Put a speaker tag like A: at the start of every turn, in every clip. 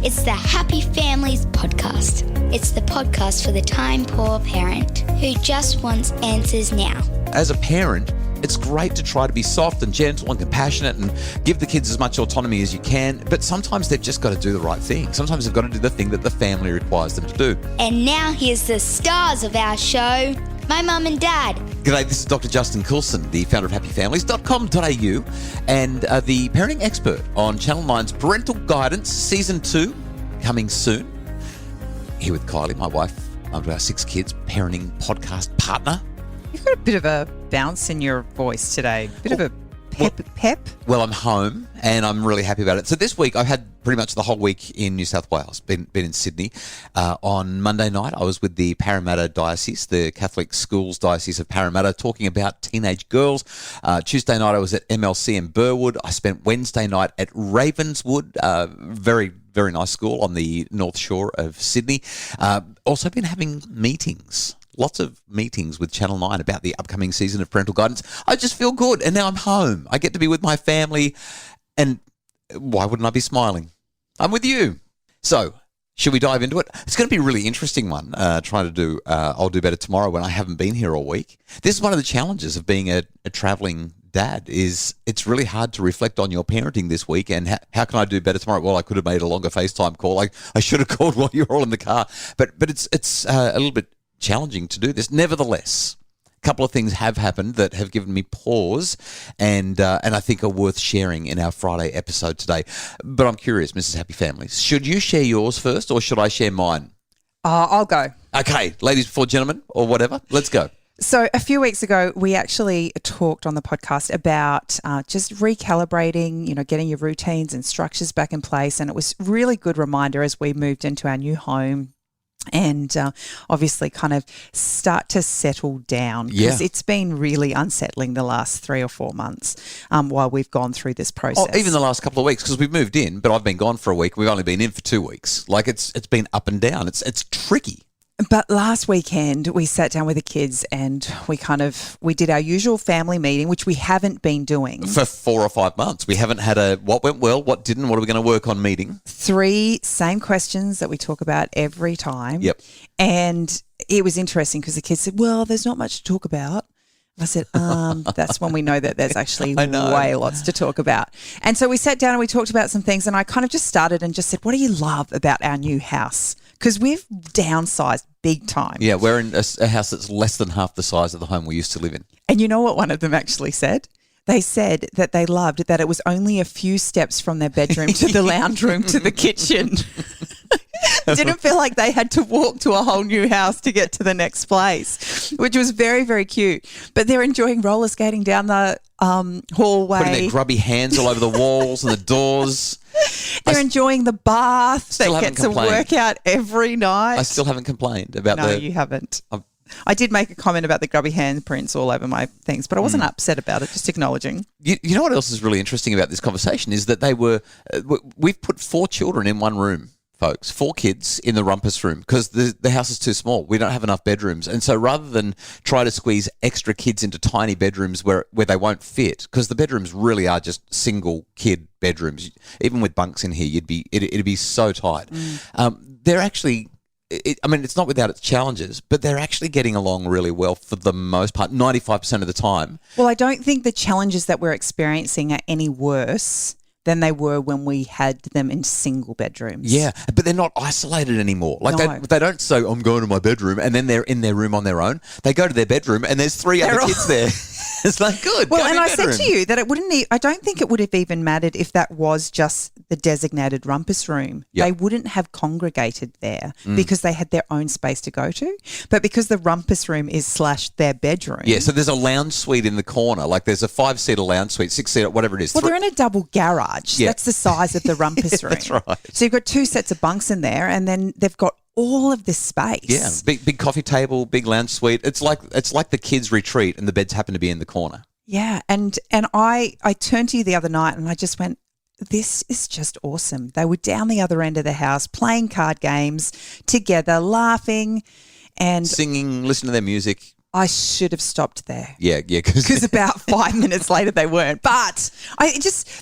A: It's the Happy Families podcast. It's the podcast for the time-poor parent who just wants answers now.
B: As a parent, it's great to try to be soft and gentle and compassionate and give the kids as much autonomy as you can, but sometimes they've just got to do the right thing. Sometimes they've got to do the thing that the family requires them to do.
A: And now here's the stars of our show, my mum and dad.
B: G'day, this is Dr. Justin Coulson, the founder of happyfamilies.com.au and the parenting expert on Channel 9's Parental Guidance Season 2, coming soon. Here with Kylie, my wife, of our 6 kids, parenting podcast partner.
C: You've got a bit of a bounce in your voice today, bit of a pep.
B: Well, I'm home and I'm really happy about it. So this week I've had pretty much the whole week in New South Wales, been in Sydney. On Monday night I was with the Parramatta Diocese, the Catholic Schools Diocese of Parramatta, talking about teenage girls. Tuesday night I was at MLC in Burwood. I spent Wednesday night at Ravenswood, very, very nice school on the North Shore of Sydney. Also been having meetings. Lots of meetings with Channel 9 about the upcoming season of Parental Guidance. I just feel good. And now I'm home. I get to be with my family. And why wouldn't I be smiling? I'm with you. So, should we dive into it? It's going to be a really interesting one, trying to do I'll Do Better Tomorrow when I haven't been here all week. This is one of the challenges of being a travelling dad, is it's really hard to reflect on your parenting this week and how can I do better tomorrow? Well, I could have made a longer FaceTime call. I should have called while you were all in the car. But it's a little bit challenging to do this. Nevertheless, a couple of things have happened that have given me pause and I think are worth sharing in our Friday episode today. But I'm curious, Mrs. Happy Families, should you share yours first or should I share mine?
C: I'll go.
B: Okay, ladies before gentlemen or whatever, let's go.
C: So a few weeks ago, we actually talked on the podcast about just recalibrating, getting your routines and structures back in place. And it was really good reminder as we moved into our new home and obviously kind of start to settle down, because it's been really unsettling the last 3 or 4 months while we've gone through this process.
B: Oh, even the last couple of weeks, because we've moved in, but I've been gone for a week. We've only been in for 2 weeks. Like it's been up and down. It's tricky.
C: But last weekend we sat down with the kids and we did our usual family meeting, which we haven't been doing
B: for 4 or 5 months. We haven't had a what went well, what didn't, what are we going to work on meeting. 3
C: same questions that we talk about every time.
B: Yep.
C: And it was interesting because the kids said, well, there's not much to talk about. I said, that's when we know that there's actually way lots to talk about. And so we sat down and we talked about some things, and I kind of just started and just said, what do you love about our new house? Because we've downsized big time.
B: Yeah, we're in a house that's less than half the size of the home we used to live in.
C: And you know what one of them actually said? They said that they loved that it was only a few steps from their bedroom to the lounge room to the kitchen. Didn't feel like they had to walk to a whole new house to get to the next place, which was very, very cute. But they're enjoying roller skating down the hallway.
B: Putting their grubby hands all over the walls and the doors.
C: They're enjoying the bath. They get to work out every night.
B: I still haven't complained about
C: No, you haven't. I did make a comment about the grubby handprints all over my things, but I wasn't upset about it, just acknowledging.
B: You know what else is really interesting about this conversation is that we've put 4 children in one room, folks, 4 kids in the rumpus room because the house is too small. We don't have enough bedrooms. And so rather than try to squeeze extra kids into tiny bedrooms where they won't fit, because the bedrooms really are just single kid bedrooms, even with bunks in here, it'd be so tight. They're actually... it's not without its challenges, but they're actually getting along really well for the most part, 95% of the time.
C: Well, I don't think the challenges that we're experiencing are any worse than they were when we had them in single bedrooms.
B: Yeah, but they're not isolated anymore. Like they don't say, I'm going to my bedroom, and then they're in their room on their own. They go to their bedroom and there's 3 other kids there. It's like, good.
C: Well, and I said to you that it wouldn't. I don't think it would have even mattered if that was just the designated rumpus room.
B: Yep.
C: They wouldn't have congregated there because they had their own space to go to. But because the rumpus room is / their bedroom.
B: Yeah, so there's a lounge suite in the corner. Like there's a 5-seater lounge suite, 6-seater, whatever it is.
C: Well, they're in a double garage. Yeah. That's the size of the rumpus room.
B: That's right.
C: So you've got 2 sets of bunks in there, and then they've got all of this space.
B: Yeah, big coffee table, big lounge suite. It's like the kids' retreat, and the beds happen to be in the corner.
C: Yeah, and I turned to you the other night and I just went, this is just awesome. They were down the other end of the house playing card games together, laughing and
B: singing, listening to their music.
C: I should have stopped there.
B: Yeah.
C: Because about 5 minutes later they weren't. But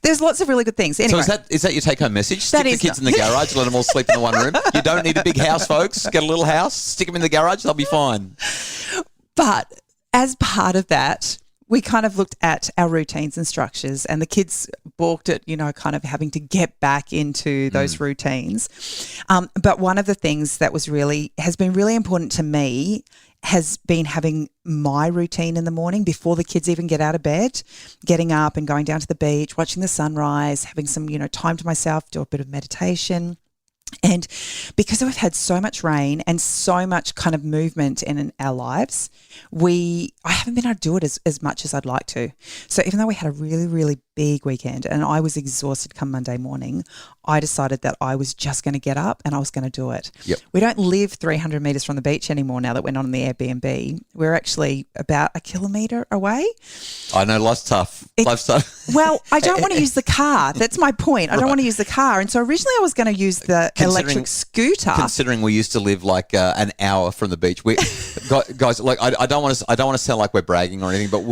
C: there's lots of really good things. Anyway.
B: So is that your take-home message? Stick the kids in the garage, let them all sleep in the one room. You don't need a big house, folks. Get a little house, stick them in the garage, they'll be fine.
C: But as part of that, we kind of looked at our routines and structures, and the kids balked at, kind of having to get back into those routines. But one of the things that has been really important to me has been having my routine in the morning before the kids even get out of bed, getting up and going down to the beach, watching the sunrise, having some, time to myself, do a bit of meditation. And because we've had so much rain and so much kind of movement in our lives, I haven't been able to do it as much as I'd like to. So even though we had a really, really big weekend and I was exhausted come Monday morning, I decided that I was just going to get up and I was going to do it.
B: Yep.
C: We don't live 300 metres from the beach anymore now that we're not on the Airbnb. We're actually about a kilometre away.
B: I know, life's tough. Life's tough.
C: Well, I don't want to use the car. That's my point. I don't want to use the car. And so originally I was going to use the electric scooter.
B: Considering we used to live like an hour from the beach. Guys, like I don't want to sound like we're bragging or anything, but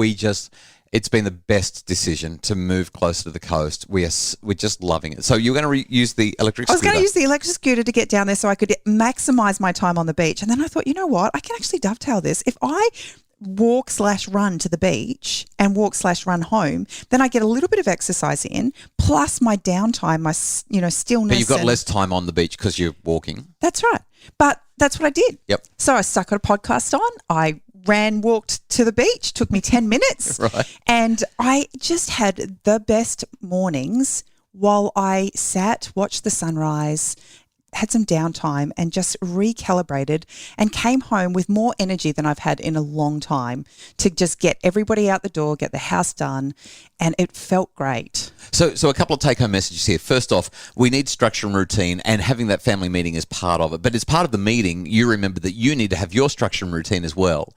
B: it's been the best decision to move closer to the coast. We're just loving it. So you're going to use the electric scooter?
C: I was going to use the electric scooter to get down there so I could maximise my time on the beach. And then I thought, you know what? I can actually dovetail this. If I walk/run to the beach and walk/run home, then I get a little bit of exercise in, plus my downtime, my stillness.
B: But you've got less time on the beach because you're walking.
C: That's right. But that's what I did.
B: Yep.
C: So I stuck a podcast on. I walked to the beach, took me 10 minutes.
B: Right.
C: And I just had the best mornings while I sat, watched the sunrise, had some downtime and just recalibrated and came home with more energy than I've had in a long time to just get everybody out the door, get the house done, and it felt great.
B: So a couple of take-home messages here. First off, we need structure and routine, and having that family meeting is part of it. But as part of the meeting, you remember that you need to have your structure and routine as well.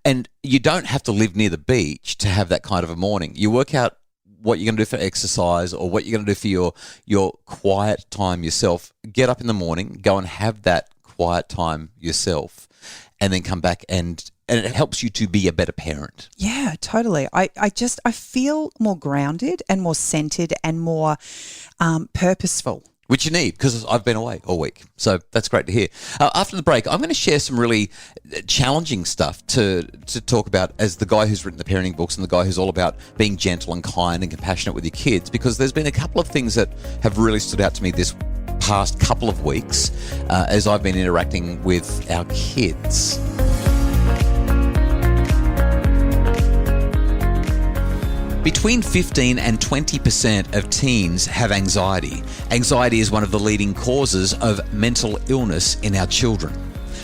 B: And you don't have to live near the beach to have that kind of a morning. You work out what you're going to do for exercise or what you're going to do for your quiet time yourself. Get up in the morning, go and have that quiet time yourself, and then come back and it helps you to be a better parent.
C: Yeah, totally. I feel more grounded and more centered and more purposeful.
B: Which you need, because I've been away all week. So that's great to hear. After the break, I'm going to share some really challenging stuff to talk about as the guy who's written the parenting books and the guy who's all about being gentle and kind and compassionate with your kids, because there's been a couple of things that have really stood out to me this past couple of weeks as I've been interacting with our kids. Between 15 and 20% of teens have anxiety. Anxiety is one of the leading causes of mental illness in our children.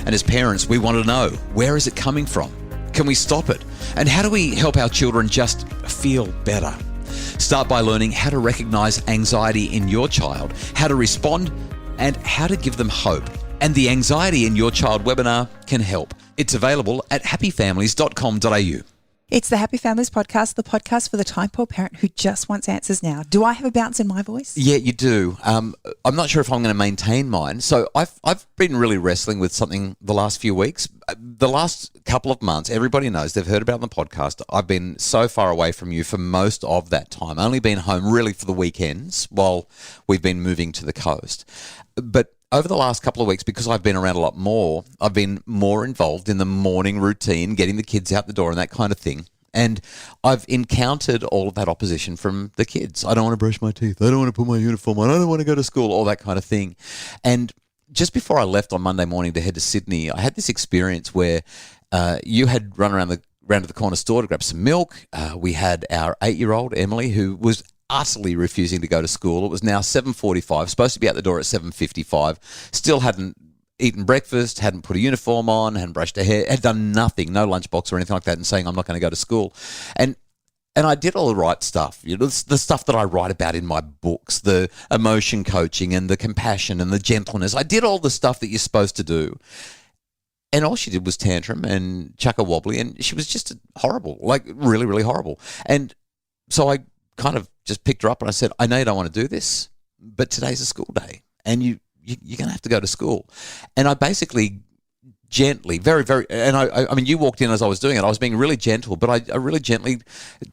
B: And as parents, we want to know, where is it coming from? Can we stop it? And how do we help our children just feel better? Start by learning how to recognize anxiety in your child, how to respond, and how to give them hope. And the Anxiety in Your Child webinar can help. It's available at happyfamilies.com.au.
C: It's the Happy Families Podcast, the podcast for the time-poor parent who just wants answers now. Do I have a bounce in my voice?
B: Yeah, you do. I'm not sure if I'm going to maintain mine. So I've been really wrestling with something the last few weeks. The last couple of months, everybody knows, they've heard about the podcast. I've been so far away from you for most of that time. Only been home really for the weekends while we've been moving to the coast. But over the last couple of weeks, because I've been around a lot more, I've been more involved in the morning routine, getting the kids out the door and that kind of thing. And I've encountered all of that opposition from the kids. I don't want to brush my teeth. I don't want to put my uniform on. I don't want to go to school, all that kind of thing. And just before I left on Monday morning to head to Sydney, I had this experience where you had run around to the corner store to grab some milk. We had our 8-year-old, Emily, who was utterly refusing to go to school. It was now 7:45, supposed to be out the door at 7:55, still hadn't eaten breakfast, hadn't put a uniform on, hadn't brushed her hair, had done nothing, no lunchbox or anything like that, and saying, I'm not going to go to school. And I did all the right stuff, the stuff that I write about in my books, the emotion coaching and the compassion and the gentleness. I did all the stuff that you're supposed to do. And all she did was tantrum and chuck a wobbly, and she was just horrible, like really, really horrible. And so I kind of just picked her up and I said, I know you don't want to do this, but today's a school day and you're going to have to go to school. And I basically gently, very, very, and I mean, you walked in as I was doing it. I was being really gentle, but I really gently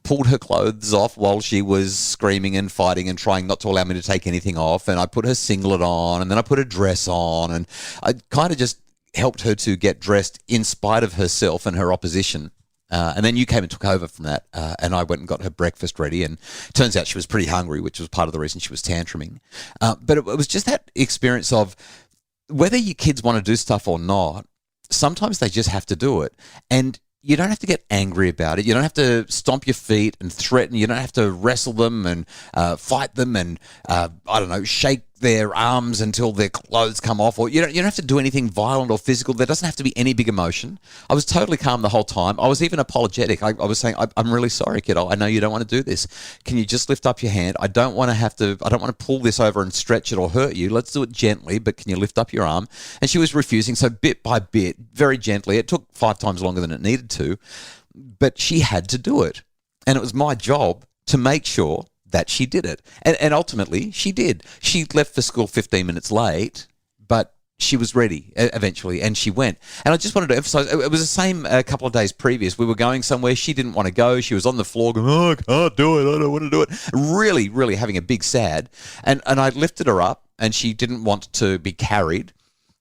B: pulled her clothes off while she was screaming and fighting and trying not to allow me to take anything off. And I put her singlet on, and then I put her dress on, and I kind of just helped her to get dressed in spite of herself and her opposition. And then you came and took over from that, and I went and got her breakfast ready, and turns out she was pretty hungry, which was part of the reason she was tantruming. But it was just that experience of whether your kids want to do stuff or not, sometimes they just have to do it. And you don't have to get angry about it. You don't have to stomp your feet and threaten. You don't have to wrestle them and fight them and, shake their arms until their clothes come off. Or you don't have to do anything violent or physical. There doesn't have to be any big emotion. I was totally calm the whole time. I was even apologetic. I was saying, I'm really sorry, kiddo. I know you don't want to do this. Can you just lift up your hand? I don't want to pull this over and stretch it or hurt you. Let's do it gently, but can you lift up your arm? And she was refusing. So bit by bit, very gently, it took 5 times longer than it needed to, but she had to do it. And it was my job to make sure that she did it. And ultimately, she did. She left for school 15 minutes late, but she was ready eventually, and she went. And I just wanted to emphasize, it was the same a couple of days previous. We were going somewhere. She didn't want to go. She was on the floor going, oh, I can't do it. I don't want to do it. Really, really having a big sad. And I lifted her up, and she didn't want to be carried.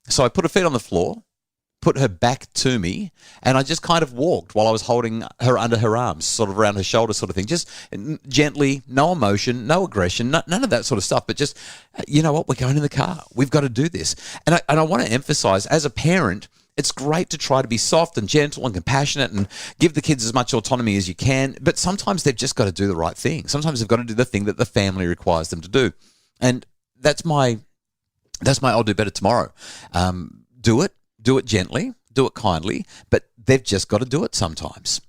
B: So I put her feet on the floor, put her back to me, and I just kind of walked while I was holding her under her arms, sort of around her shoulder sort of thing, just gently, no emotion, no aggression, none of that sort of stuff, but just, you know what, we're going in the car. We've got to do this. And I want to emphasize, as a parent, it's great to try to be soft and gentle and compassionate and give the kids as much autonomy as you can, but sometimes they've just got to do the right thing. Sometimes they've got to do the thing that the family requires them to do. And that's my I'll do better tomorrow. Do it gently, do it kindly, but they've just got to do it sometimes.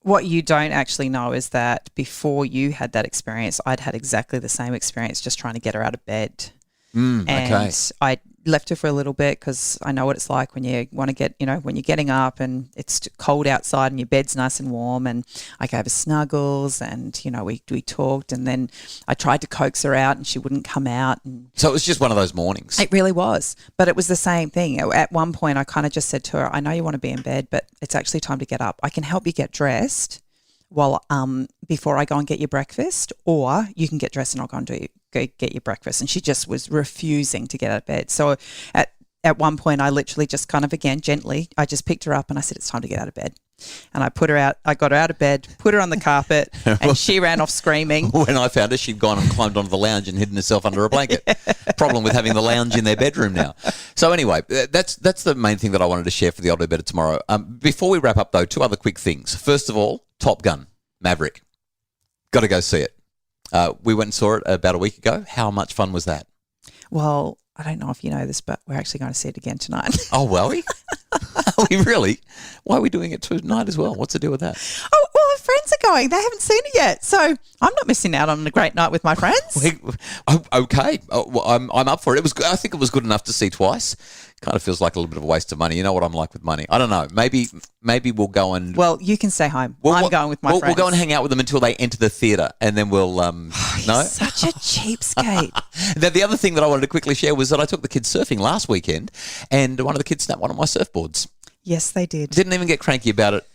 C: What you don't actually know is that before you had that experience, I'd had exactly the same experience just trying to get her out of bed.
B: Okay.
C: I left her for a little bit because I know what it's like when you want to get, when you're getting up and it's cold outside and your bed's nice and warm, and I gave her snuggles and, we talked, and then I tried to coax her out and she wouldn't come out. And
B: so it was just one of those mornings.
C: It really was. But it was the same thing. At one point I kind of just said to her, I know you want to be in bed, but it's actually time to get up. I can help you get dressed while before I go and get your breakfast, or you can get dressed and I'll go and go get your breakfast. And she just was refusing to get out of bed. So at one point I literally just kind of, again, gently, I just picked her up and I said, it's time to get out of bed. And I got her out of bed, put her on the carpet, and she ran off screaming.
B: When I found her, she'd gone and climbed onto the lounge and hidden herself under a blanket. Problem with having the lounge in their bedroom now. So anyway, that's the main thing that I wanted to share for the I'll Do Better Tomorrow. Before we wrap up, though, 2 other quick things. First of all, Top Gun, Maverick. Got to go see it. We went and saw it about a week ago. How much fun was that?
C: Well, I don't know if you know this, but we're actually going to see it again tonight.
B: Oh, well, are we really? Why are we doing it tonight as well? What's the deal with that?
C: Oh, well, our friends are going. They haven't seen it yet. So I'm not missing out on a great night with my friends.
B: Okay. Well, I'm up for it. I think it was good enough to see twice. Kind of feels like a little bit of a waste of money. You know what I'm like with money. I don't know. Maybe we'll go and...
C: Well, you can stay home. I'm going with my friends.
B: We'll go and hang out with them until they enter the theatre, and then we'll... no?
C: Such a cheapskate.
B: Now, the other thing that I wanted to quickly share was that I took the kids surfing last weekend, and one of the kids snapped one of my surfboards.
C: Yes, they did.
B: Didn't even get cranky about it.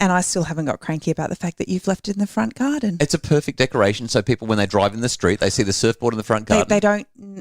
C: And I still haven't got cranky about the fact that you've left it in the front garden.
B: It's a perfect decoration, so people, when they drive in the street, they see the surfboard in the front garden.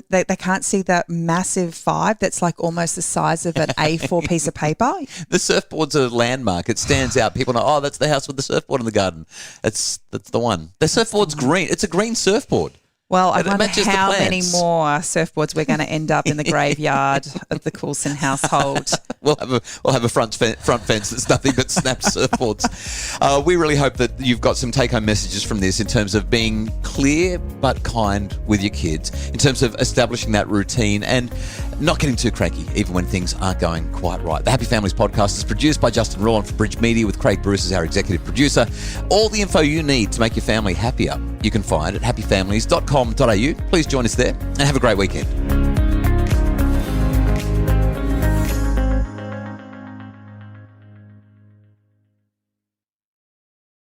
C: They can't see that massive 5 that's like almost the size of an A4 piece of paper.
B: The surfboard's a landmark. It stands out. People know, oh, that's the house with the surfboard in the garden. That's the one. The surfboard's green. It's a green surfboard.
C: Well, I wonder how many more surfboards we're going to end up in the graveyard of the Coulson household.
B: We'll have a front fence that's nothing but snapped surfboards. We really hope that you've got some take-home messages from this in terms of being clear but kind with your kids, in terms of establishing that routine and not getting too cranky even when things aren't going quite right. The Happy Families podcast is produced by Justin Rowland for Bridge Media, with Craig Bruce as our executive producer. All the info you need to make your family happier you can find at happyfamilies.com.au. Please join us there and have a great weekend.